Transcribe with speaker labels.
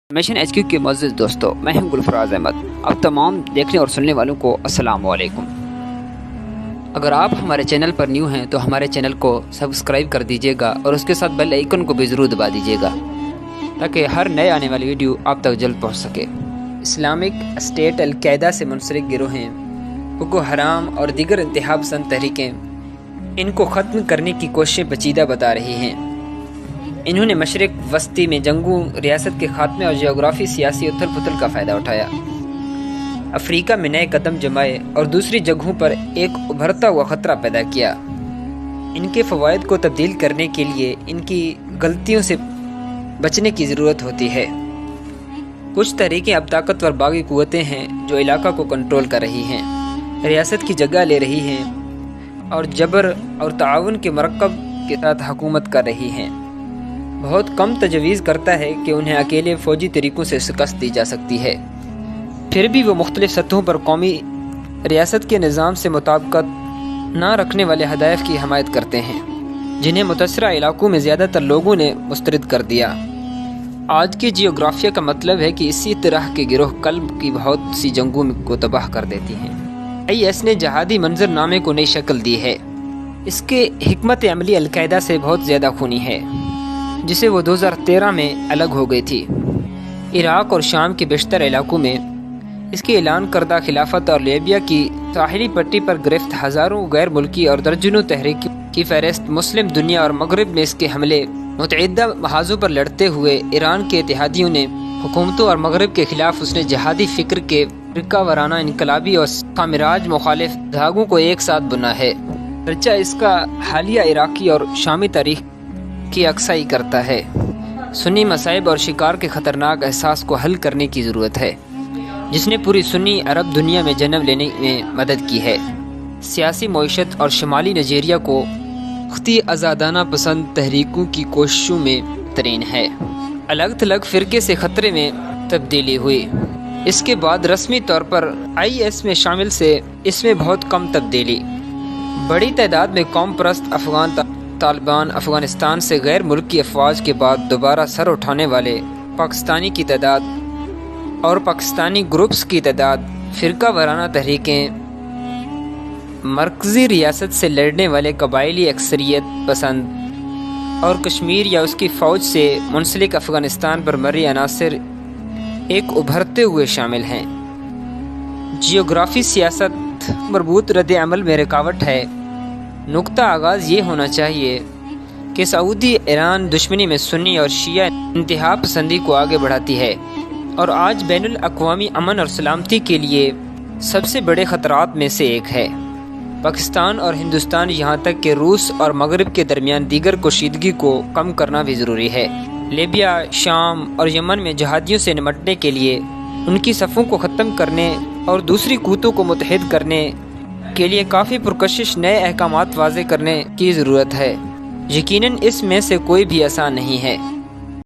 Speaker 1: Mission HQ के मुअज़्ज़िज़ दोस्तों, मैं हूं गुलफराज अहमद। अब तमाम देखने और सुनने वालों को अस्सलाम वालेकुम। अगर आप हमारे चैनल पर न्यू हैं तो हमारे चैनल को सब्सक्राइब कर दीजिएगा और उसके साथ बेल आइकन को भी ज़रूर दबा दीजिएगा ताकि हर नए आने वाली वीडियो आप तक जल्द पहुंच सके। इस्लामिक स्टेट अल-कायदा से मुंसलिक गिरोहें, बोको हराम और दीगर इंतहा पसंद तहरीकें इनको ख़त्म करने की कोशिशें पेचीदा बता रही हैं। इन्होंने मशरिक वस्ती में जंगों, रियासत के खात्मे और जियोग्राफी सियासी उथल पुथल का फ़ायदा उठाया, अफ्रीका में नए कदम जमाए और दूसरी जगहों पर एक उभरता हुआ ख़तरा पैदा किया। इनके फ़वाइद को तब्दील करने के लिए इनकी गलतियों से बचने की ज़रूरत होती है। कुछ तरीक़ें अब ताकतवर बागी क़ुव्वतें हैं जो इलाका को कंट्रोल कर रही हैं, रियासत की जगह ले रही हैं और जबर और ताउन के मरकब के साथ हुकूमत कर रही हैं। बहुत कम तजवीज़ करता है कि उन्हें अकेले फ़ौजी तरीक़ों से शिकस्त दी जा सकती है, फिर भी वो मुख्तलिफ़ सतहों पर कौमी रियासत के निज़ाम से मुताबिकत न रखने वाले हदायफ की हमायत करते हैं जिन्हें मुतसरा इलाकों में ज़्यादातर लोगों ने मुस्तरद कर दिया। आज की जियोग्राफिया का मतलब है कि इसी तरह के गिरोह कल्ब की बहुत सी जंगों को तबाह कर देती हैं। IS ने जहादी मंजरनामे को नई शक्ल दी है। इसके हिकमत अमली अल-कायदा से बहुत ज़्यादा खूनी है, जिसे वो 2013 में अलग हो गई थी। इराक़ और शाम के बेशतर इलाकों में इसके ऐलान करदा खिलाफत और लीबिया की साहिली पट्टी पर गिरफ्त हज़ारों गैर मुल्की और दर्जनों तहरीक की फहरिस्त। मुस्लिम दुनिया और मगरब में इसके हमले मुतअद्दिद महाजों पर लड़ते हुए ईरान के इत्तेहादियों ने हुकूमतों और मगरब के खिलाफ उसने जहादी फ़िक्र के फ़िरका वाराना इनकलाबी और खामिराज मुखालिफ धागों को एक साथ बुना है। चर्चा इसका हालिया इराक़ी और शामी तारीख की अक्साई करता है। सुन्नी मसाइब और शिकार के ख़तरनाक एहसास को हल करने की ज़रूरत है, जिसने पूरी सुन्नी अरब दुनिया में जन्म लेने में मदद की है। सियासी मईशत और शुमाली नाइजीरिया को ख़ुदी आज़ादाना पसंद तहरीकों की कोशिशों में तरीन है। अलग थलग फ़िरके से ख़तरे में तब्दीली हुई। इसके बाद रस्मी तौर पर IS में शामिल से इसमें बहुत कम तब्दीली। बड़ी तादाद में कौम परस्त अफ़गान तालिबान अफ़गानिस्तान से गैर मुल्की अफवाज के बाद दोबारा सर उठाने वाले पाकिस्तानी की तादाद और पाकिस्तानी ग्रुप्स की तादाद, फ़िरका वाराना तहरीकें, मरकज़ी रियासत से लड़ने वाले कबायली अक्सरियत पसंद और कश्मीर या उसकी फ़ौज से मुंसलिक अफ़गानिस्तान पर मरी अनासर एक उभरते हुए शामिल हैं। जियोग्राफी सियासत मरबूत रद्द अमल में रुकावट है। नुक्ता आगाज़ ये होना चाहिए कि सऊदी ईरान दुश्मनी में सुन्नी और शिया इंतहा पसंदी को आगे बढ़ाती है और आज बैनुल अक़वामी अमन और सलामती के लिए सबसे बड़े ख़तरात में से एक है। पाकिस्तान और हिंदुस्तान, यहाँ तक कि रूस और मगरब के दरमियान दीगर कशीदगी को कम करना भी ज़रूरी है। लीबिया, शाम और यमन में जहादियों से निमटने के लिए उनकी सफ़ों को ख़त्म करने और दूसरी क़ुव्वतों को मुत्तहिद करने के लिए काफ़ी पुरकशिश नए अहकामात वाज़े करने की ज़रूरत है। यकीनन इसमें से कोई भी आसान नहीं है।